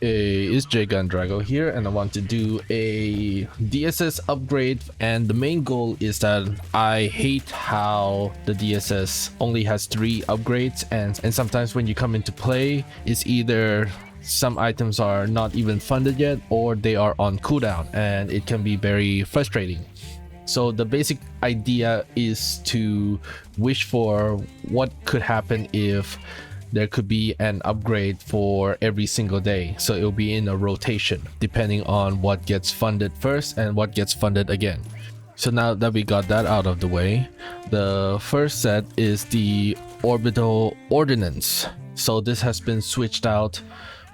It's Jegant Drago here, and I want to do a DSS upgrade. And the main goal is that I hate how the DSS only has 3 upgrades, and sometimes when you come into play, it's either some items are not even funded yet or they are on cooldown, and it can be very frustrating. So the basic idea is to wish for what could happen if there could be an upgrade for every single day, so it'll be in a rotation depending on what gets funded first and what gets funded again. So now that we got that out of the way, the first set is the orbital ordnance. So this has been switched out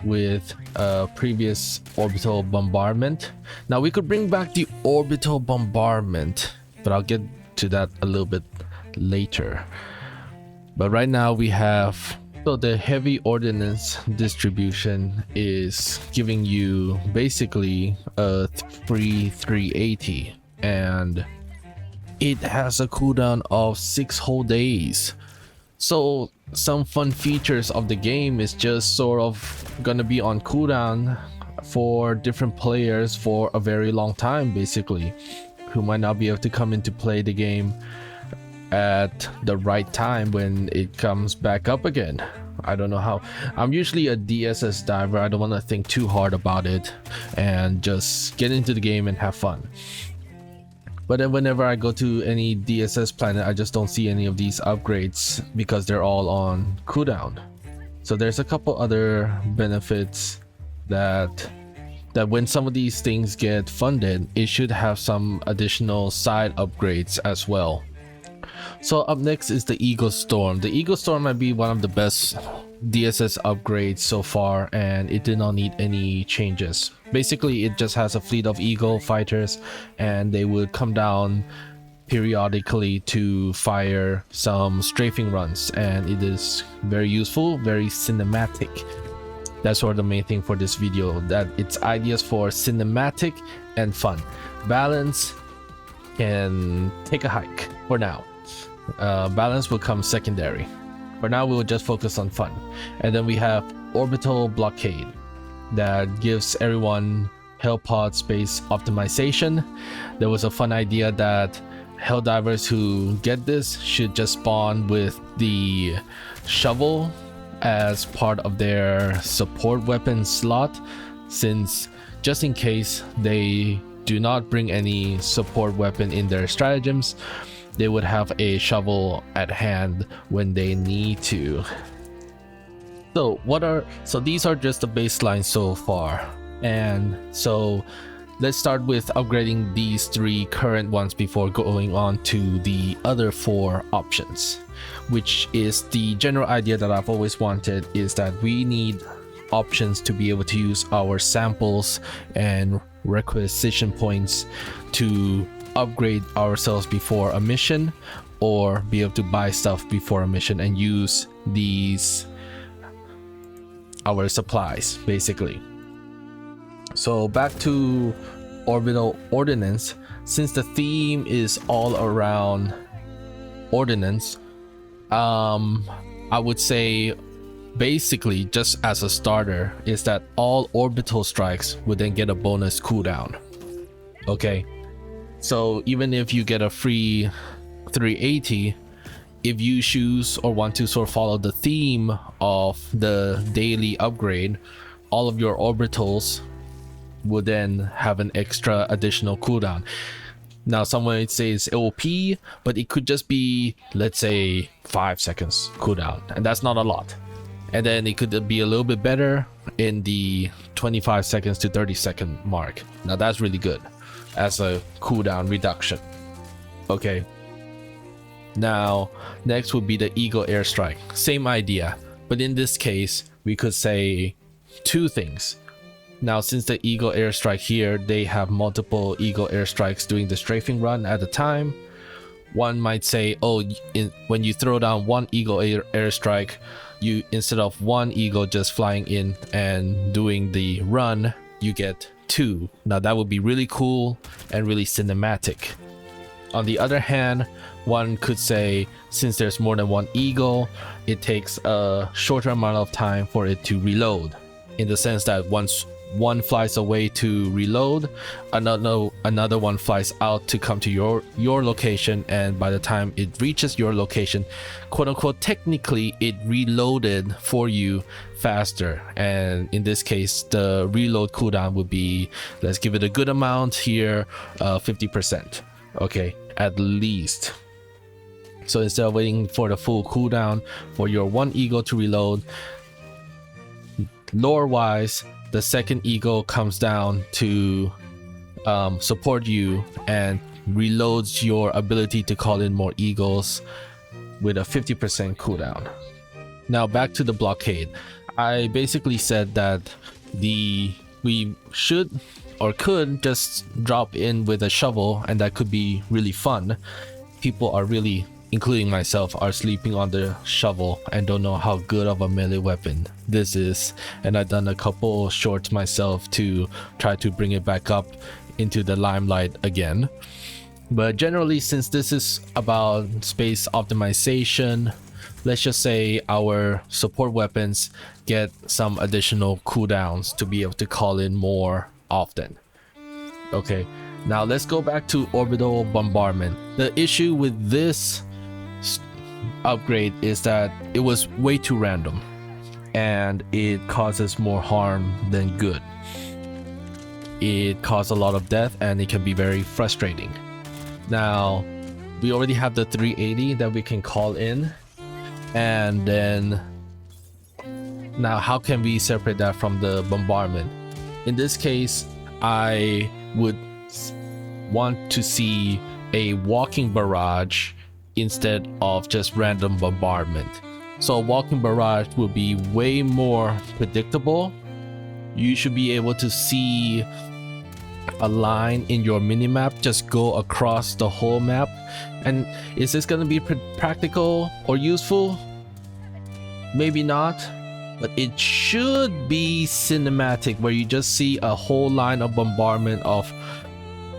with a previous orbital bombardment. Now we could bring back the orbital bombardment, but I'll get to that a little bit later. But right now we have, so the heavy ordnance distribution is giving you basically a free 380, and it has a cooldown of 6 whole days. So some fun features of the game is just sort of gonna be on cooldown for different players for a very long time, basically, who might not be able to come into play the game at the right time when it comes back up again. I don't know how. I'm usually a DSS diver. I don't want to think too hard about it and just get into the game and have fun. But then whenever I go to any DSS planet, I just don't see any of these upgrades because they're all on cooldown. So there's a couple other benefits that when some of these things get funded, it should have some additional side upgrades as well. So up next is the Eagle Storm. The Eagle Storm might be one of the best DSS upgrades so far, and it did not need any changes. Basically, it just has a fleet of Eagle fighters, and they would come down periodically to fire some strafing runs, and it is very useful, very cinematic. That's sort of the main thing for this video, that it's ideas for cinematic and fun. Balance can take a hike for now. Balance will come secondary. For now, we will just focus on fun. And then we have orbital blockade that gives everyone hellpod space optimization. There was a fun idea that helldivers who get this should just spawn with the shovel as part of their support weapon slot, since just in case they do not bring any support weapon in their stratagems, they would have a shovel at hand when they need to. So these are just the baseline so far, and so let's start with upgrading these 3 current ones before going on to the other 4 options, which is the general idea that I've always wanted, is that we need options to be able to use our samples and requisition points to upgrade ourselves before a mission, or be able to buy stuff before a mission and use our supplies, basically. So back to orbital ordnance. Since the theme is all around ordnance, I would say basically, just as a starter, is that all orbital strikes would then get a bonus cooldown. Okay, so even if you get a free 380, if you choose or want to sort of follow the theme of the daily upgrade, all of your orbitals would then have an extra additional cooldown. Now someone might say it's OP, but it could just be, let's say, 5 seconds cooldown, and that's not a lot. And then it could be a little bit better in the 25 seconds to 30 second mark. Now that's really good as a cooldown reduction. Okay, now next would be the Eagle airstrike. Same idea, but in this case we could say 2 things. Now since the Eagle airstrike here, they have multiple Eagle airstrikes doing the strafing run at a time. One might say, oh, when you throw down 1 Eagle airstrike, you, instead of 1 Eagle just flying in and doing the run, you get 2. Now that would be really cool and really cinematic. On the other hand, one could say, since there's more than 1 Eagle, it takes a shorter amount of time for it to reload. in the sense that once one flies away to reload, another one flies out to come to your location, and by the time it reaches your location, quote unquote, technically it reloaded for you faster. And in this case, the reload cooldown would be, let's give it a good amount here, 50%, okay, at least. So instead of waiting for the full cooldown for your one eagle to reload, lore wise, the second eagle comes down to support you and reloads your ability to call in more eagles with a 50% cooldown. Now back to the blockade. I basically said that we should or could just drop in with a shovel, and that could be really fun. People are really, including myself, are sleeping on the shovel and don't know how good of a melee weapon this is, and I've done a couple shorts myself to try to bring it back up into the limelight again. But generally, since this is about space optimization, let's just say our support weapons get some additional cooldowns to be able to call in more often. Okay, now let's go back to orbital bombardment. The issue with this upgrade is that it was way too random and it causes more harm than good. It caused a lot of death and it can be very frustrating. Now we already have the 380 that we can call in, and then now how can we separate that from the bombardment? In this case, I would want to see a walking barrage instead of just random bombardment. So a walking barrage will be way more predictable. You should be able to see a line in your minimap just go across the whole map. And is this going to be practical or useful? Maybe not, but it should be cinematic, where you just see a whole line of bombardment of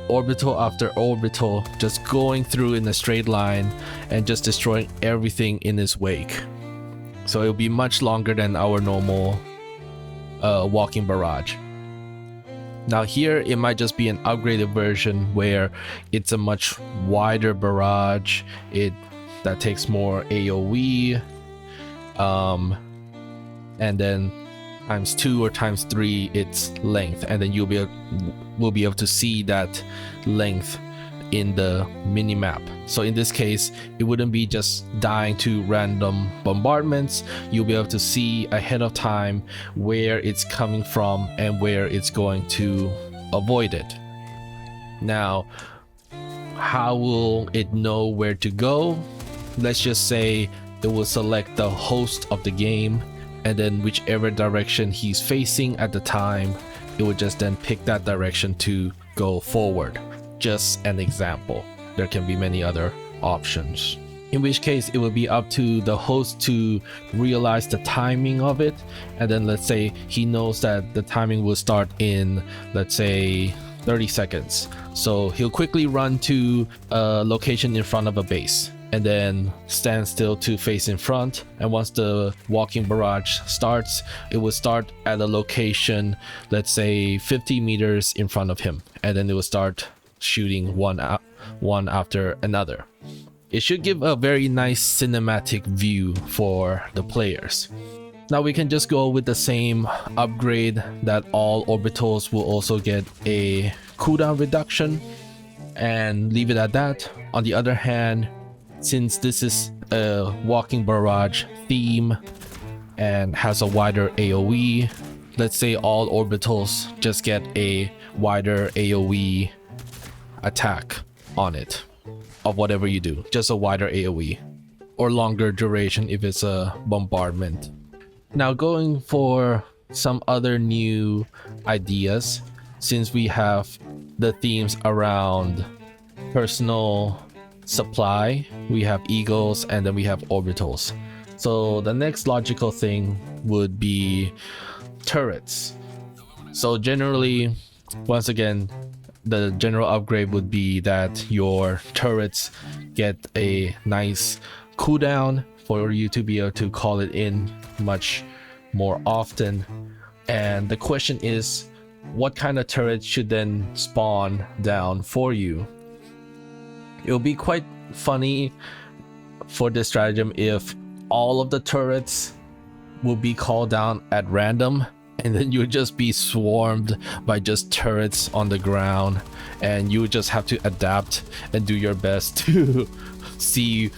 orbital after orbital just going through in a straight line and just destroying everything in its wake. So it'll be much longer than our normal walking barrage. Now here it might just be an upgraded version where it's a much wider barrage, that takes more AoE, and then ×2 or ×3 its length, and then we'll be able to see that length in the mini map. So in this case, it wouldn't be just dying to random bombardments. You'll be able to see ahead of time where it's coming from and where it's going to avoid it. Now, how will it know where to go? Let's just say it will select the host of the game, and then whichever direction he's facing at the time, it would just then pick that direction to go forward. Just an example. There can be many other options. In which case it would be up to the host to realize the timing of it, and then let's say he knows that the timing will start in, let's say, 30 seconds. So he'll quickly run to a location in front of a base and then stand still to face in front, and once the walking barrage starts, it will start at a location, let's say 50 meters in front of him, and then it will start shooting one after another. It should give a very nice cinematic view for the players. Now we can just go with the same upgrade that all orbitals will also get a cooldown reduction and leave it at that. On the other hand, since this is a walking barrage theme and has a wider AoE, let's say all orbitals just get a wider AoE attack on it of whatever you do, just a wider AoE or longer duration if it's a bombardment. Now going for some other new ideas, since we have the themes around personal supply, we have eagles, and then we have orbitals. So the next logical thing would be turrets. So generally, once again, the general upgrade would be that your turrets get a nice cooldown for you to be able to call it in much more often. And the question is, what kind of turret should then spawn down for you? It'll be quite funny for this stratagem if all of the turrets will be called down at random, and then you would just be swarmed by just turrets on the ground, and you would just have to adapt and do your best to see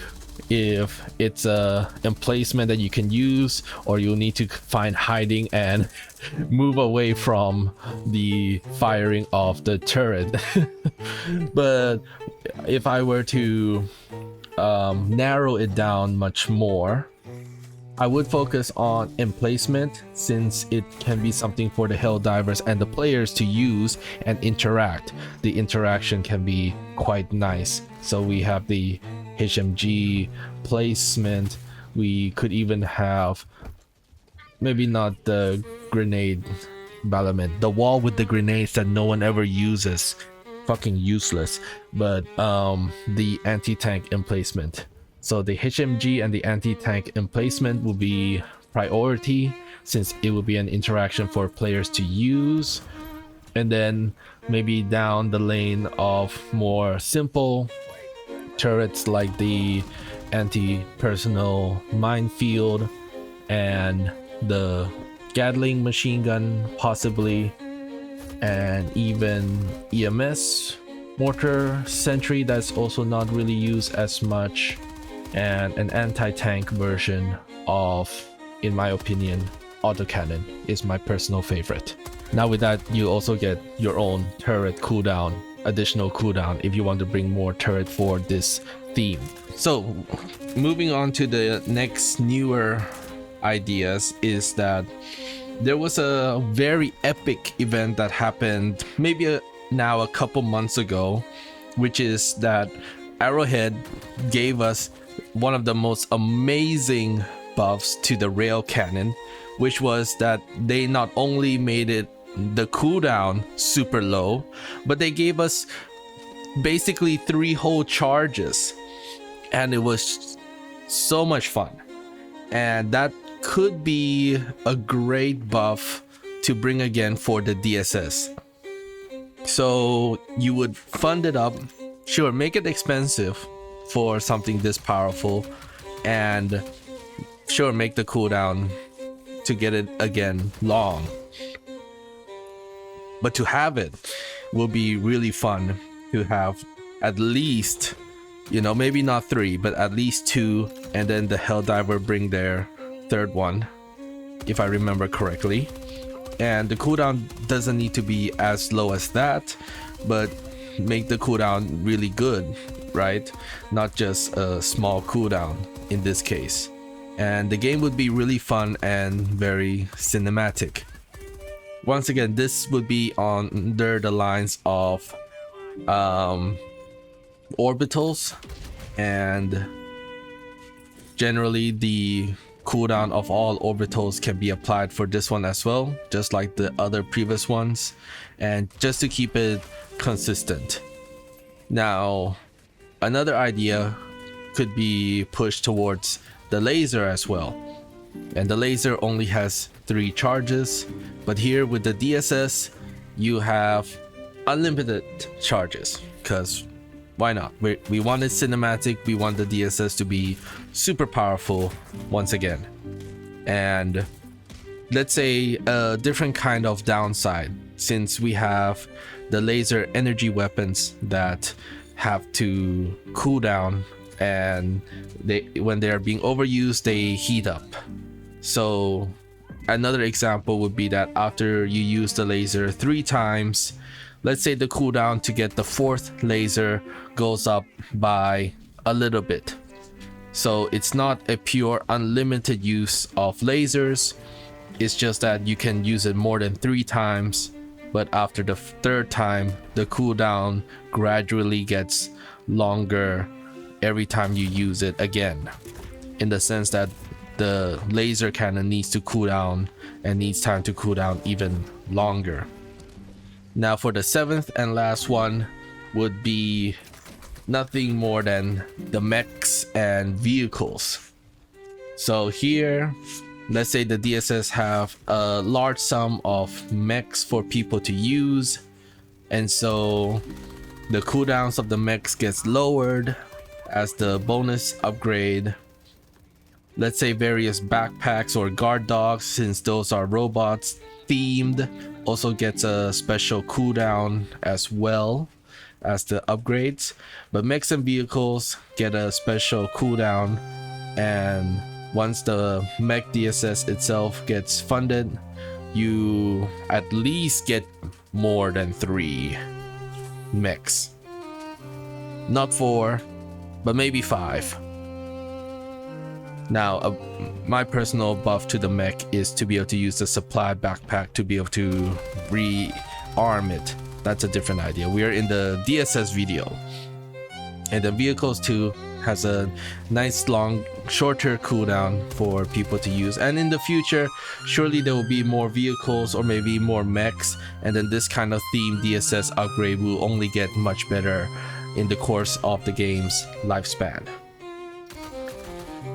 if it's a emplacement that you can use, or you'll need to find hiding and move away from the firing of the turret. But if I were to narrow it down much more, I would focus on emplacement, since it can be something for the Helldivers and the players to use and interact. The interaction can be quite nice. So we have the HMG placement. We could even have, maybe not the grenade battlement, the wall with the grenades that no one ever uses, fucking useless, but the anti-tank emplacement. So the HMG and the anti-tank emplacement will be priority, since it will be an interaction for players to use. And then maybe down the lane of more simple turrets like the anti-personnel minefield and the Gatling machine gun possibly, and even EMS mortar sentry that's also not really used as much, and an anti-tank version of, in my opinion, autocannon is my personal favorite. Now with that, you also get your own turret cooldown, additional cooldown, if you want to bring more turret for this theme. So moving on to the next newer ideas, is that there was a very epic event that happened maybe now a couple months ago, which is that Arrowhead gave us one of the most amazing buffs to the rail cannon, which was that they not only made it the cooldown super low, but they gave us basically 3 whole charges, and it was so much fun. And that could be a great buff to bring again for the DSS. So you would fund it up, sure, make it expensive for something this powerful, and sure, make the cooldown to get it again long. But to have it will be really fun to have at least, you know, maybe not 3, but at least 2, and then the Helldiver bring their 3rd one, if I remember correctly. And the cooldown doesn't need to be as low as that, but make the cooldown really good, right? Not just a small cooldown in this case. And the game would be really fun and very cinematic. Once again, this would be under the lines of orbitals, and generally the cooldown of all orbitals can be applied for this one as well, just like the other previous ones, and just to keep it consistent. Now another idea could be pushed towards the laser as well, and the laser only has 3 charges, but here with the DSS you have unlimited charges, because why not? We want it cinematic, we want the DSS to be super powerful once again. And let's say a different kind of downside, since we have the laser energy weapons that have to cool down, and when they are being overused they heat up. So another example would be that after you use the laser 3 times, let's say the cooldown to get the 4th laser goes up by a little bit. So it's not a pure unlimited use of lasers, it's just that you can use it more than 3 times, but after the 3rd time the cooldown gradually gets longer every time you use it again, in the sense that the laser cannon needs to cool down and needs time to cool down even longer. Now for the 7th and last one would be nothing more than the mechs and vehicles. So here let's say the DSS have a large sum of mechs for people to use, and so the cooldowns of the mechs gets lowered as the bonus upgrade. Let's say various backpacks or guard dogs, since those are robots themed, also gets a special cooldown as well as the upgrades. But mechs and vehicles get a special cooldown, and once the mech DSS itself gets funded, you at least get more than 3 mechs. Not 4, but maybe 5. Now, my personal buff to the mech is to be able to use the supply backpack to be able to rearm it. That's a different idea. We're in the DSS video. And the vehicles too has a nice long shorter cooldown for people to use, and in the future surely there will be more vehicles or maybe more mechs, and then this kind of theme DSS upgrade will only get much better in the course of the game's lifespan.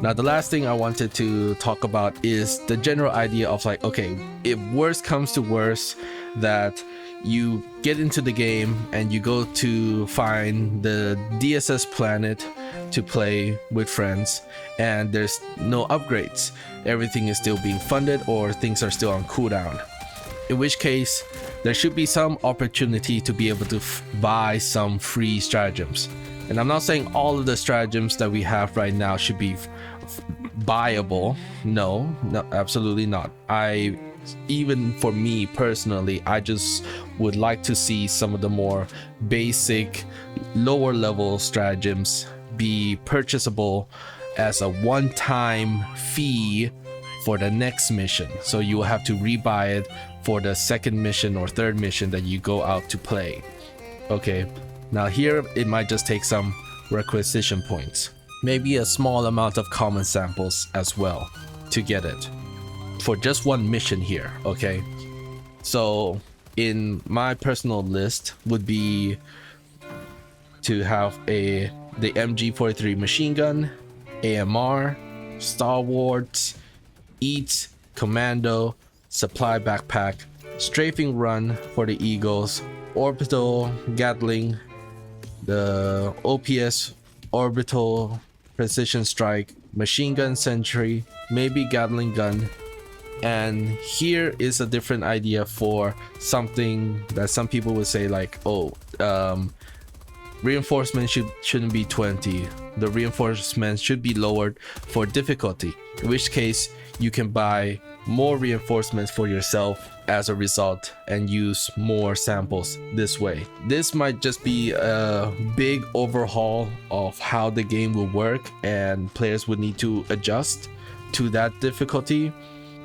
Now, the last thing I wanted to talk about is the general idea of like, okay, if worst comes to worst, that you get into the game and you go to find the DSS planet to play with friends, and there's no upgrades. Everything is still being funded or things are still on cooldown. In which case, there should be some opportunity to be able to buy some free stratagems. And I'm not saying all of the stratagems that we have right now should be buyable. No, absolutely not. Even for me personally, I just would like to see some of the more basic, lower level stratagems be purchasable as a one-time fee for the next mission. So you will have to rebuy it for the second mission or third mission that you go out to play. Okay, now here it might just take some requisition points, maybe a small amount of common samples as well to get it for just one mission here. Okay, so in my personal list would be to have the MG43 machine gun, AMR, Stalwarts, Eats, Commando, Supply Backpack, Strafing Run for the Eagles, Orbital Gatling, the OPS Orbital Precision Strike, Machine Gun Sentry, maybe Gatling Gun. And here is a different idea for something that some people would say like, oh, reinforcement shouldn't be 20. The reinforcement should be lowered for difficulty, in which case you can buy more reinforcements for yourself as a result and use more samples this way. This might just be a big overhaul of how the game will work, and players would need to adjust to that difficulty.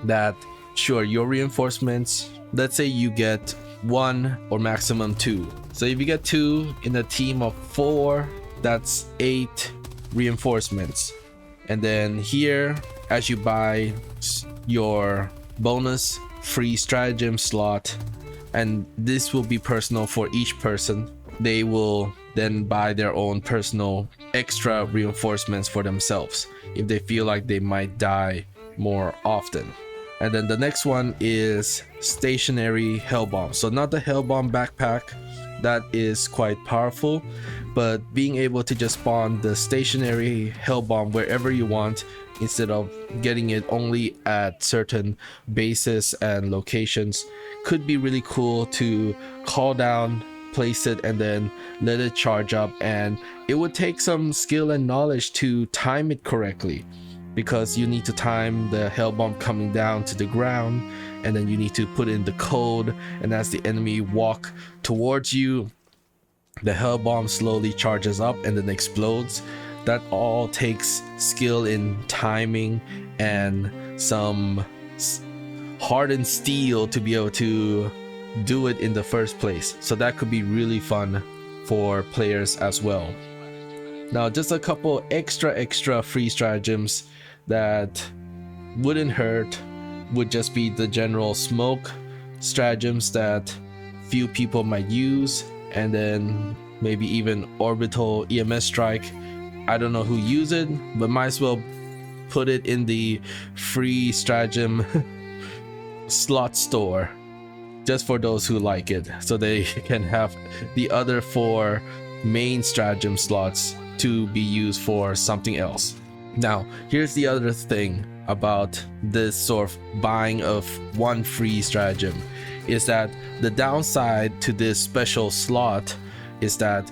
That sure, your reinforcements, let's say you get 1 or maximum 2. So if you get 2 in a team of 4, that's 8 reinforcements. And then here, as you buy your bonus free stratagem slot, and this will be personal for each person, they will then buy their own personal extra reinforcements for themselves if they feel like they might die more often. And then the next one is stationary hell bomb. So not the hell bomb backpack, that is quite powerful, but being able to just spawn the stationary hell bomb wherever you want instead of getting it only at certain bases and locations could be really cool to call down, place it, and then let it charge up. And it would take some skill and knowledge to time it correctly, because you need to time the hell bomb coming down to the ground, and then you need to put in the code, and as the enemy walk towards you, the hell bomb slowly charges up and then explodes. That all takes skill in timing and some hardened steel to be able to do it in the first place. So that could be really fun for players as well. Now, just a couple extra free stratagems that wouldn't hurt would just be the general smoke stratagems that few people might use, and then maybe even orbital EMS strike. I don't know who use it, but might as well put it in the free stratagem slot store just for those who like it, so they can have the other 4 main stratagem slots to be used for something else. Now, here's the other thing about this sort of buying of 1 free stratagem, is that the downside to this special slot is that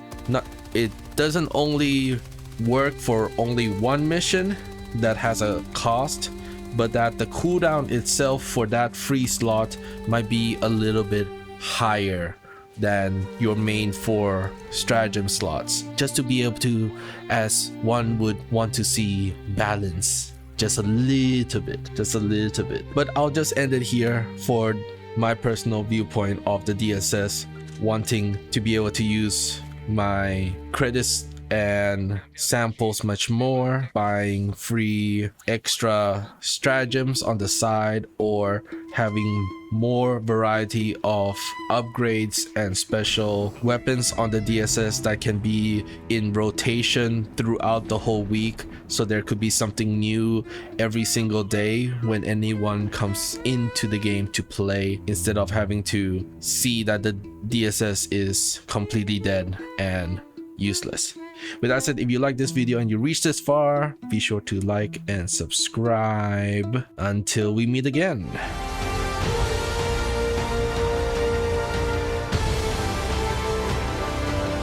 it doesn't only work for only 1 mission that has a cost, but that the cooldown itself for that free slot might be a little bit higher than your main 4 stratagem slots, just to be able to, as one would want to see, balance just a little bit. But I'll just end it here for my personal viewpoint of the DSS, wanting to be able to use my credits and samples much more, buying free extra stratagems on the side, or having more variety of upgrades and special weapons on the DSS that can be in rotation throughout the whole week, so there could be something new every single day when anyone comes into the game to play, instead of having to see that the DSS is completely dead and useless. With that said, if you like this video and you reached this far, be sure to like and subscribe. Until we meet again.